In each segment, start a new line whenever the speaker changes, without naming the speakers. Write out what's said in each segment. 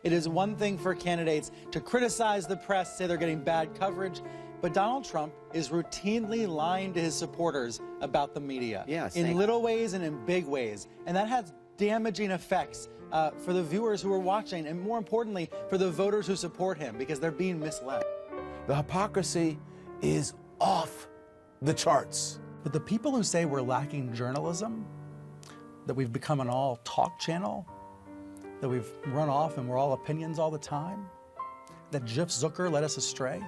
It is one thing for candidates to criticize the press, say they're getting bad coverage, but Donald Trump is routinely lying to his supporters about the media. In little ways and in big ways. And that has damaging effects for the viewers who are watching, and more importantly, for the voters who support him, because they're being misled.
The hypocrisy is off the charts.
But the people who say we're lacking journalism, that we've become an all-talk channel, that we've run off and we're all opinions all the time, that Jeff Zucker led us astray,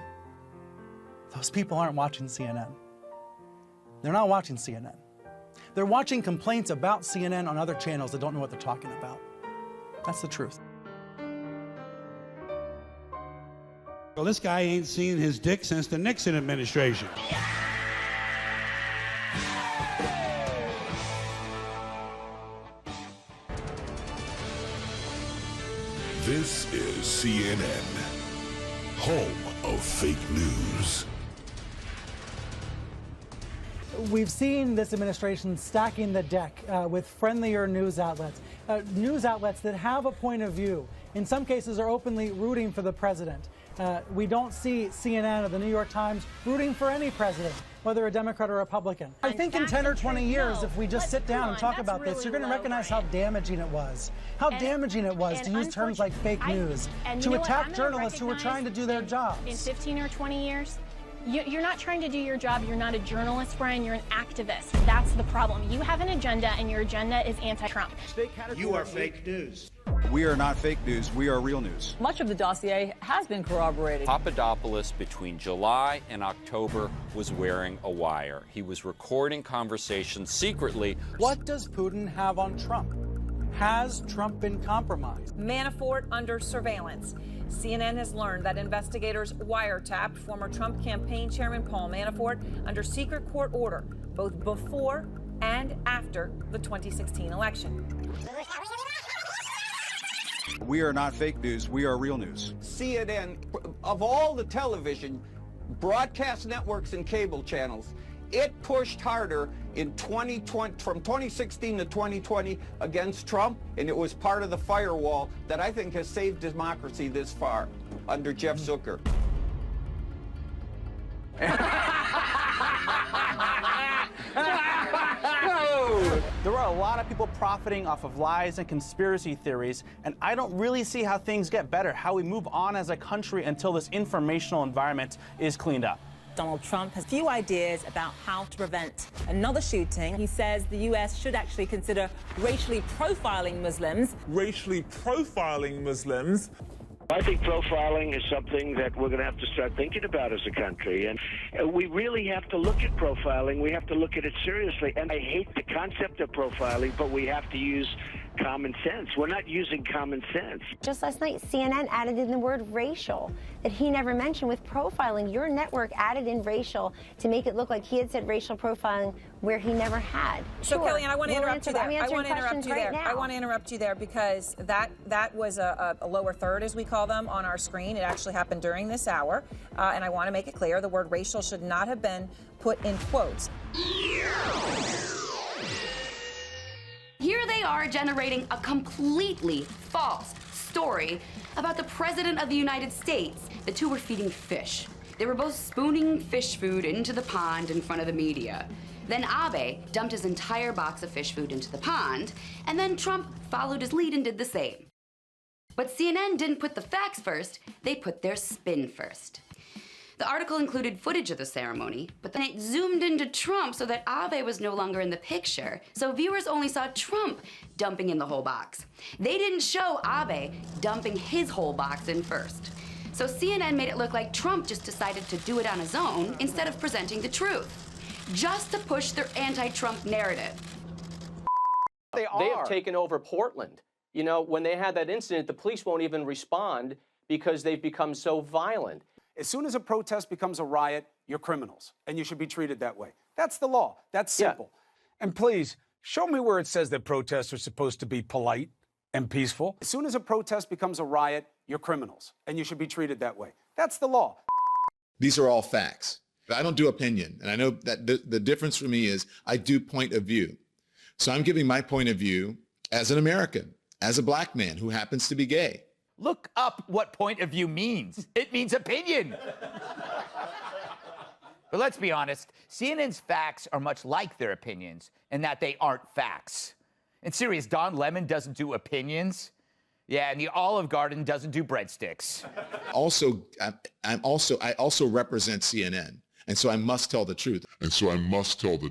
those people aren't watching CNN. They're not watching CNN. They're watching complaints about CNN on other channels that don't know what they're talking about. That's the truth.
Well, this guy ain't seen his dick since the Nixon administration.
This is CNN, home of fake news.
We've seen this administration stacking the deck with friendlier news outlets that have a point of view. In some cases are openly rooting for the president. We don't see CNN or the New York Times rooting for any president, whether a Democrat or Republican. I think in 10 or 20 years, if we just sit down and talk about this, you're going to recognize how damaging it was. How damaging it was to use terms like fake news, to attack journalists who were trying to do their jobs.
In 15 or 20 years, you're not trying to do your job. You're not a journalist, Brian. You're an activist. That's the problem. You have an agenda, and your agenda is anti-Trump.
You are fake news.
We are not fake news. We are real news.
Much of the dossier has been corroborated.
Papadopoulos, between July and October, was wearing a wire. He was recording conversations secretly.
What does Putin have on Trump? Has Trump been compromised?
Manafort under surveillance. CNN has learned that investigators wiretapped former Trump campaign chairman Paul Manafort under secret court order, both before and after the 2016 election.
We are not fake news. We are real news.
CNN, of all the television, broadcast networks and cable channels, it pushed harder in 2020, from 2016 to 2020 against Trump, and it was part of the firewall that I think has saved democracy this far under Jeff Zucker.
There are a lot of people profiting off of lies and conspiracy theories, and I don't really see how things get better, how we move on as a country until this informational environment is cleaned up.
Donald Trump has few ideas about how to prevent another shooting. He says the U.S. should actually consider racially profiling Muslims.
Racially profiling Muslims?
I think profiling is something that we're going to have to start thinking about as a country. And we really have to look at profiling. We have to look at it seriously. And I hate the concept of profiling, but we have to use common sense. We're not using common sense.
Just last night, CNN added in the word racial that he never mentioned with profiling. Your network added in racial to make it look like he had said racial profiling where he never had.
So,
sure,
Kellyanne, I want to interrupt you there. I want to interrupt you there.
Right
I want to interrupt you there because that was a lower third, as we call them, on our screen. It actually happened during this hour. And I want to make it clear the word racial should not have been put in quotes.
Here they are generating a completely false story about the President of the United States. The two were feeding fish. They were both spooning fish food into the pond in front of the media. Then Abe dumped his entire box of fish food into the pond, and then Trump followed his lead and did the same. But CNN didn't put the facts first, they put their spin first. The article included footage of the ceremony, but then it zoomed into Trump so that Abe was no longer in the picture, so viewers only saw Trump dumping in the whole box. They didn't show Abe dumping his whole box in first. So CNN made it look like Trump just decided to do it on his own instead of presenting the truth, just to push their anti-Trump narrative.
They have taken over Portland. You know, when they had that incident, the police won't even respond because they've become so violent.
As soon as a protest becomes a riot, you're criminals, and you should be treated that way. That's the law. That's simple.
Yeah. And please, show me where it says that protests are supposed to be polite and peaceful.
As soon as a protest becomes a riot, you're criminals, and you should be treated that way. That's the law.
These are all facts. I don't do opinion, and I know that the difference for me is I do point of view. So I'm giving my point of view as an American, as a black man who happens to be gay.
Look up what point of view means. It means opinion. But let's be honest, CNN's facts are much like their opinions in that they aren't facts. And serious, Don Lemon doesn't do opinions. Yeah, and the Olive Garden doesn't do breadsticks.
I also represent CNN, and so I must tell the truth. And so I must tell the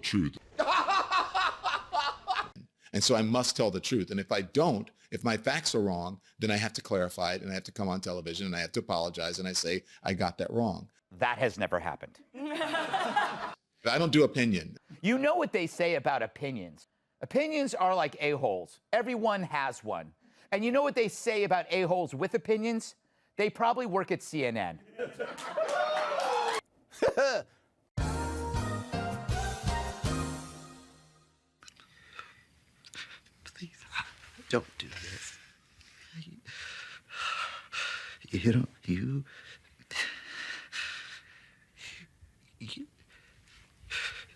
truth. And if I don't, if my facts are wrong, then I have to clarify it, and I have to come on television, and I have to apologize, and I say, I got that wrong.
That has never happened.
I don't do opinion.
You know what they say about opinions. Opinions are like a-holes. Everyone has one. And you know what they say about a-holes with opinions? They probably work at CNN.
Please, don't do this.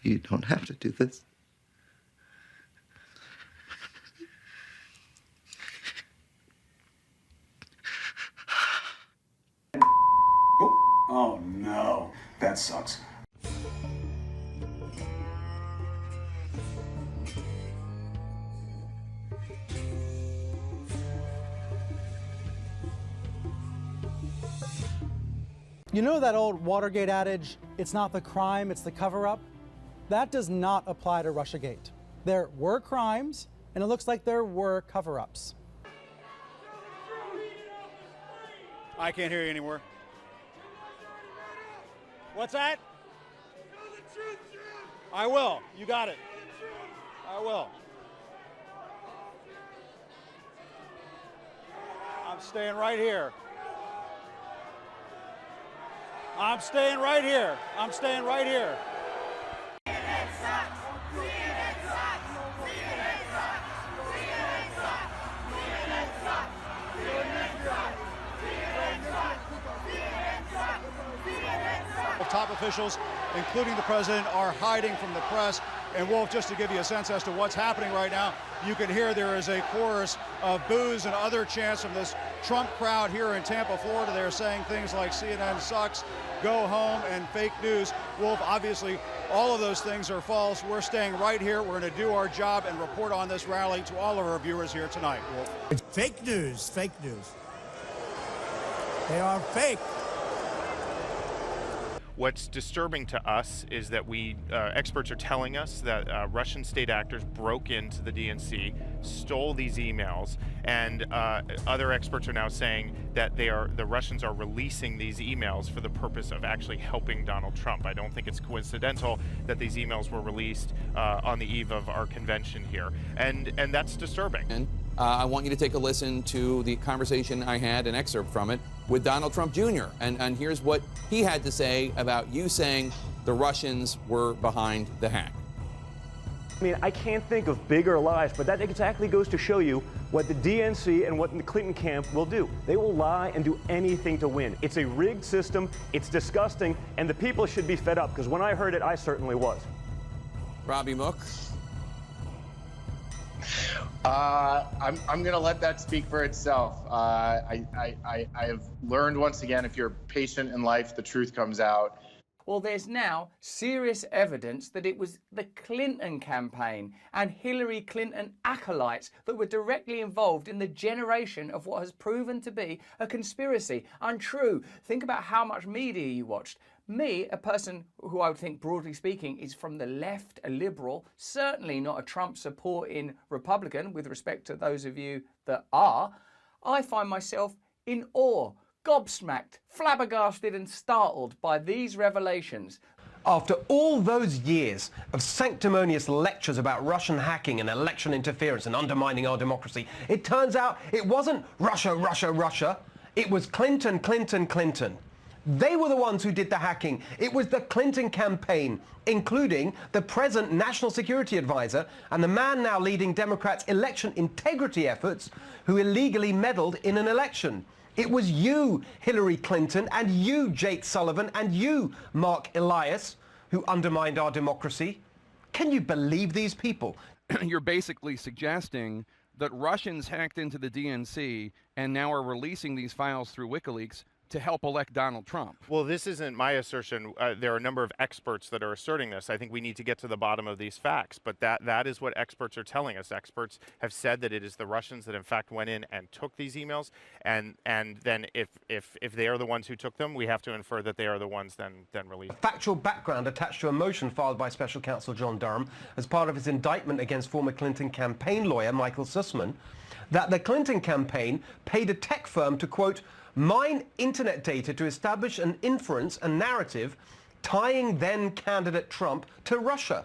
You don't have to do this.
Oh no, that sucks.
You know that old Watergate adage, it's not the crime, it's the cover-up? That does not apply to Russiagate. There were crimes, and it looks like there were cover-ups.
I can't hear you anymore. What's that? I will. You got it. I will. I'm staying right here. I'm staying right here. I'm staying right here. Top officials, including the president, are hiding from the press. And Wolf, just to give you a sense as to what's happening right now, you can hear there is a chorus of boos and other chants from this Trump crowd here in Tampa, Florida. They're saying things like CNN sucks, go home, and fake news. Wolf, obviously, all of those things are false. We're staying right here. We're going to do our job and report on this rally to all of our viewers here tonight. Wolf.
It's fake news, fake news. They are fake.
What's disturbing to us is that experts are telling us that Russian state actors broke into the DNC, stole these emails, and other experts are now saying that the Russians are releasing these emails for the purpose of actually helping Donald Trump. I don't think it's coincidental that these emails were released on the eve of our convention here, and that's disturbing.
I want you to take a listen to the conversation I had, an excerpt from it, with Donald Trump Jr. And here's what he had to say about you saying the Russians were behind the hack.
I mean, I can't think of bigger lies, but that exactly goes to show you what the DNC and what the Clinton camp will do. They will lie and do anything to win. It's a rigged system, it's disgusting, and the people should be fed up, because when I heard it, I certainly was.
Robbie Mook.
I'm going to let that speak for itself. I have learned once again, if you're patient in life, the truth comes out.
Well, there's now serious evidence that it was the Clinton campaign and Hillary Clinton acolytes that were directly involved in the generation of what has proven to be a conspiracy. Untrue. Think about how much media you watched. Me, a person who I would think, broadly speaking, is from the left, a liberal, certainly not a Trump supporting Republican, with respect to those of you that are, I find myself in awe, gobsmacked, flabbergasted and startled by these revelations.
After all those years of sanctimonious lectures about Russian hacking and election interference and undermining our democracy, it turns out it wasn't Russia, Russia, Russia. It was Clinton, Clinton, Clinton. They were the ones who did the hacking. It was the Clinton campaign, including the present National Security Advisor and the man now leading Democrats' election integrity efforts who illegally meddled in an election. It was you, Hillary Clinton, and you, Jake Sullivan, and you, Mark Elias, who undermined our democracy. Can you believe these people?
You're basically suggesting
that Russians hacked into the DNC and now are releasing these files through WikiLeaks to help elect Donald Trump.
Well, this isn't my assertion. There are a number of experts that are asserting this. I think we need to get to the bottom of these facts, but that is what experts are telling us. Experts have said that it is the Russians that in fact went in and took these emails, and then if they are the ones who took them, we have to infer that they are the ones then released.
Factual background attached to a motion filed by Special Counsel John Durham as part of his indictment against former Clinton campaign lawyer Michael Sussman, that the Clinton campaign paid a tech firm to, quote, mine internet data to establish an inference, a narrative, tying then candidate Trump to Russia.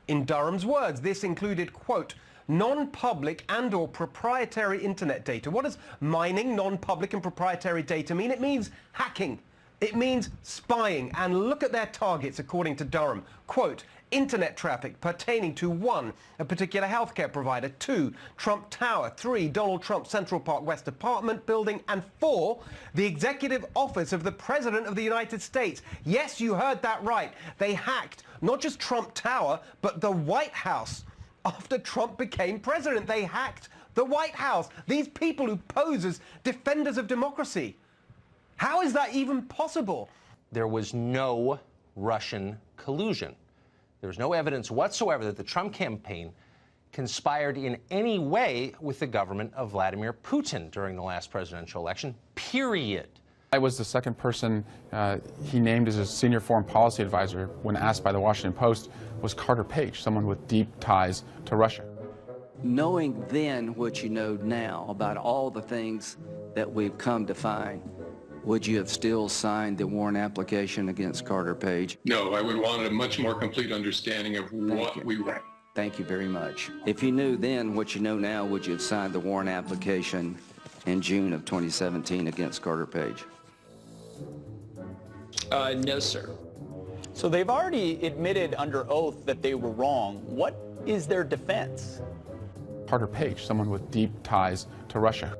In Durham's words, this included, quote, non-public and or proprietary internet data. What does mining non-public and proprietary data mean? It means hacking. It means spying. And look at their targets, according to Durham. Quote, internet traffic pertaining to 1, a particular healthcare provider, 2, Trump Tower, 3, Donald Trump Central Park West apartment building, and 4, the executive office of the President of the United States. Yes, you heard that right. They hacked not just Trump Tower, but the White House. After Trump became president, they hacked the White House. These people who pose as defenders of democracy. How is that even possible?
There was no Russian collusion. There was no evidence whatsoever that the Trump campaign conspired in any way with the government of Vladimir Putin during the last presidential election, period.
I was the second person he named as a senior foreign policy advisor when asked by the Washington Post was Carter Page, someone with deep ties to Russia.
Knowing then what you know now about all the things that we've come to find, would you have still signed the warrant application against Carter Page?
No, I would want a much more complete understanding of what we were.
Thank you very much. If you knew then what you know now, would you have signed the warrant application in June of 2017 against Carter Page?
No, sir. So they've already admitted under oath that they were wrong. What is their defense?
Carter Page, someone with deep ties to Russia.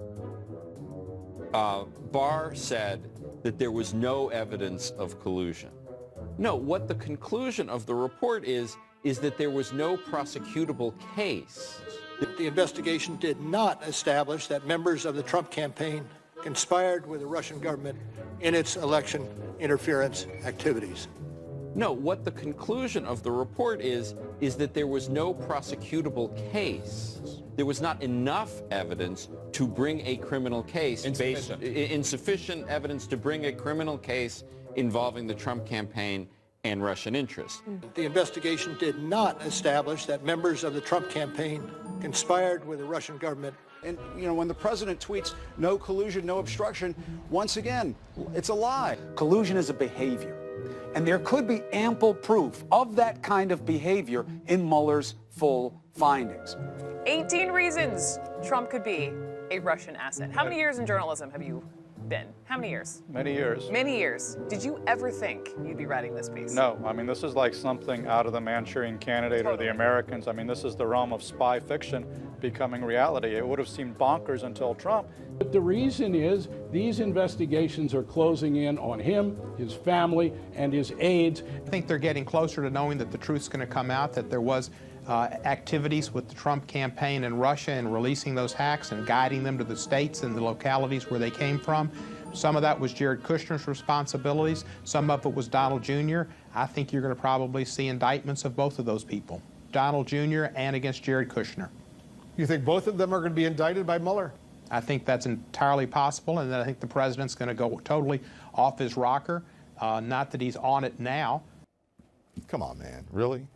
Barr said that there was no evidence of collusion. No, what the conclusion of the report is that there was no prosecutable case.
The investigation did not establish that members of the Trump campaign conspired with the Russian government in its election interference activities.
No, what the conclusion of the report is that there was no prosecutable case. There was not enough evidence to bring a criminal case. Insufficient evidence to bring a criminal case involving the Trump campaign and Russian interests.
The investigation did not establish that members of the Trump campaign conspired with the Russian government.
And, you know, when the president tweets, no collusion, no obstruction, once again, it's a lie.
Collusion is a behavior. And there could be ample proof of that kind of behavior in Mueller's full findings.
18 reasons Trump could be a Russian asset. How many years in journalism have you been? How many years?
Many years.
Many years. Did you ever think you'd be writing this piece?
No. I mean, this is like something out of the Manchurian Candidate or the Americans. I mean, this is the realm of spy fiction becoming reality. It would have seemed bonkers until Trump.
But the reason is these investigations are closing in on him, his family, and his aides.
I think they're getting closer to knowing that the truth's going to come out, that there was activities with the Trump campaign in Russia and releasing those hacks and guiding them to the states and the localities where they came from. Some of that was Jared Kushner's responsibilities. Some of it was Donald Jr. I think you're going to probably see indictments of both of those people, Donald Jr. and against Jared Kushner.
You think both of them are going to be indicted by Mueller?
I think that's entirely possible, and I think the president's going to go totally off his rocker. Not that he's on it now.
Come on, man. Really?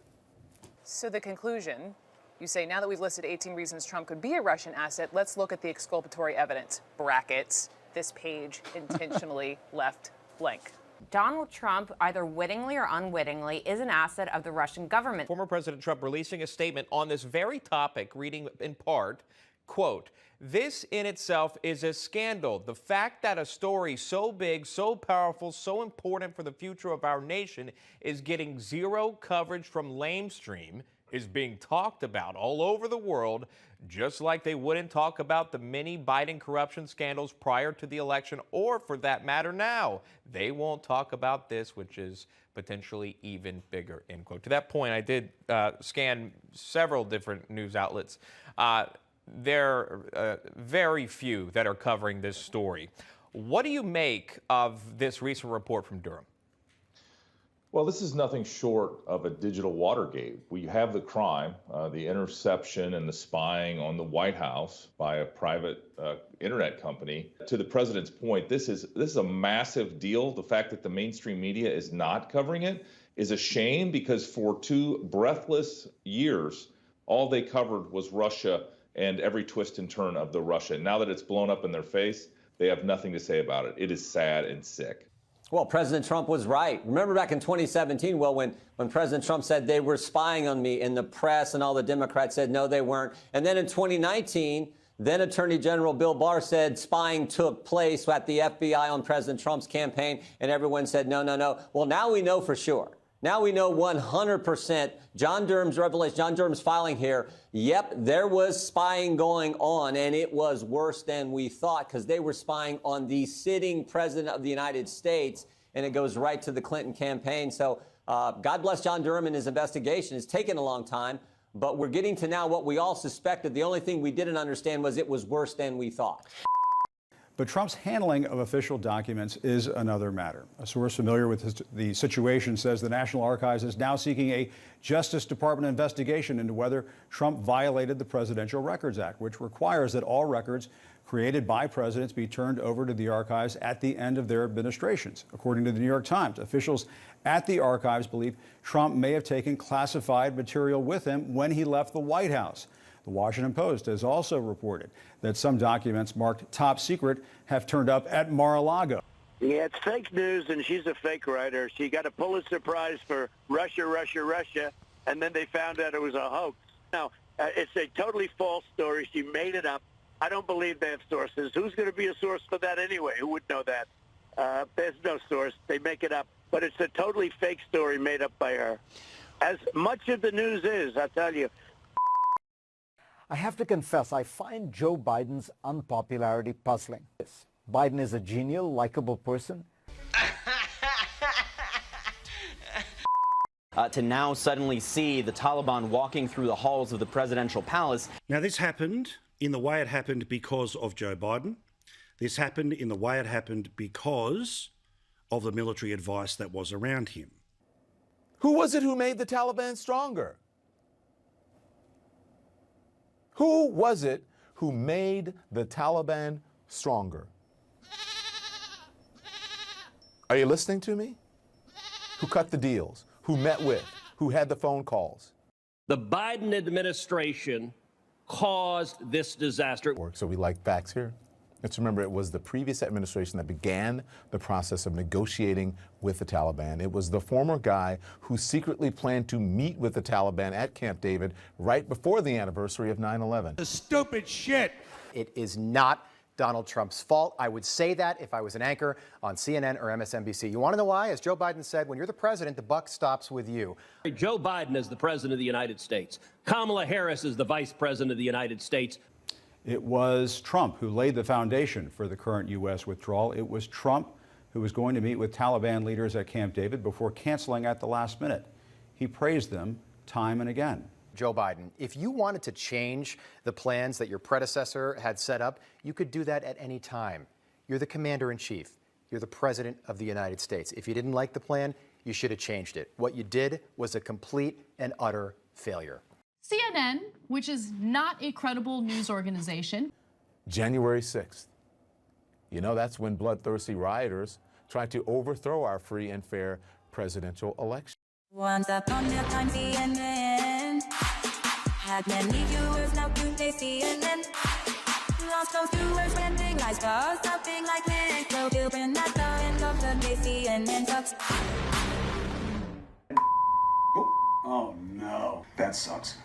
So the conclusion, you say, now that we've listed 18 reasons Trump could be a Russian asset, let's look at the exculpatory evidence. Brackets, this page intentionally left blank.
Donald Trump, either wittingly or unwittingly, is an asset of the Russian government.
Former President Trump releasing a statement on this very topic, reading in part, quote, "This in itself is a scandal. The fact that a story so big, so powerful, so important for the future of our nation is getting zero coverage from lamestream, is being talked about all over the world, just like they wouldn't talk about the many Biden corruption scandals prior to the election, or for that matter now. They won't talk about this, which is potentially even bigger," end quote. To that point, I did scan several different news outlets. there are very few that are covering this story. What do you make of this recent report from Durham?
Well, this is nothing short of a digital Watergate. We have the crime, the interception and the spying on the White House by a private internet company. To the president's point, this is a massive deal. The fact that the mainstream media is not covering it is a shame, because for 2 breathless years, all they covered was Russia and every twist and turn of the Russia. Now that it's blown up in their face, they have nothing to say about it. It is sad and sick.
Well, President Trump was right. Remember back in 2017, well, when President Trump said they were spying on me in the press and all the Democrats said no, they weren't. And then in 2019, then Attorney General Bill Barr said spying took place at the FBI on President Trump's campaign, and everyone said no, no, no. Well, now we know for sure. Now we know 100%. John Durham's revelation, John Durham's filing here, yep, there was spying going on, and it was worse than we thought, because they were spying on the sitting president of the United States, and it goes right to the Clinton campaign. So God bless John Durham and his investigation. It's taken a long time, but we're getting to now what we all suspected. The only thing we didn't understand was it was worse than we thought.
But Trump's handling of official documents is another matter. A source familiar with the situation says the National Archives is now seeking a Justice Department investigation into whether Trump violated the Presidential Records Act, which requires that all records created by presidents be turned over to the archives at the end of their administrations. According to the New York Times, officials at the archives believe Trump may have taken classified material with him when he left the White House. The Washington Post has also reported that some documents marked top secret have turned up at Mar-a-Lago.
Yeah, it's fake news, and she's a fake writer. She got a Pulitzer Prize for Russia, Russia, Russia, and then they found out it was a hoax. Now, it's a totally false story. She made it up. I don't believe they have sources. Who's going to be a source for that anyway? Who would know that? There's no source. They make it up. But it's a totally fake story made up by her. As much of the news is, I tell you.
I have to confess, I find Joe Biden's unpopularity puzzling. Biden is a genial, likable person.
To now suddenly see the Taliban walking through the halls of the presidential palace.
Now, this happened in the way it happened because of Joe Biden. This happened in the way it happened because of the military advice that was around him.
Who was it who made the Taliban stronger? Who was it who made the Taliban stronger? Are you listening to me? Who cut the deals? Who met with? Who had the phone calls?
The Biden administration caused this disaster.
So we like facts here. Let's remember it was the previous administration that began the process of negotiating with the Taliban. It was the former guy who secretly planned to meet with the Taliban at Camp David right before the anniversary of 9/11.
The stupid shit.
It is not Donald Trump's fault. I would say that if I was an anchor on CNN or MSNBC. You want to know why? As Joe Biden said, when you're the president, the buck stops with you.
Joe Biden is the president of the United States. Kamala Harris is the vice president of the United States.
It was Trump who laid the foundation for the current U.S. withdrawal. It was Trump who was going to meet with Taliban leaders at Camp David before canceling at the last minute. He praised them time and again.
Joe Biden, if you wanted to change the plans that your predecessor had set up, you could do that at any time. You're the commander-in-chief. You're the president of the United States. If you didn't like the plan, you should have changed it. What you did was a complete and utter failure.
CNN, which is not a credible news organization.
January 6th. You know, that's when bloodthirsty rioters tried to overthrow our free and fair presidential election.
Once upon a time, CNN had many viewers, now today CNN lost those viewers when big lies for something like this. So children at the end of the day, CNN sucks.
Oh no, that sucks.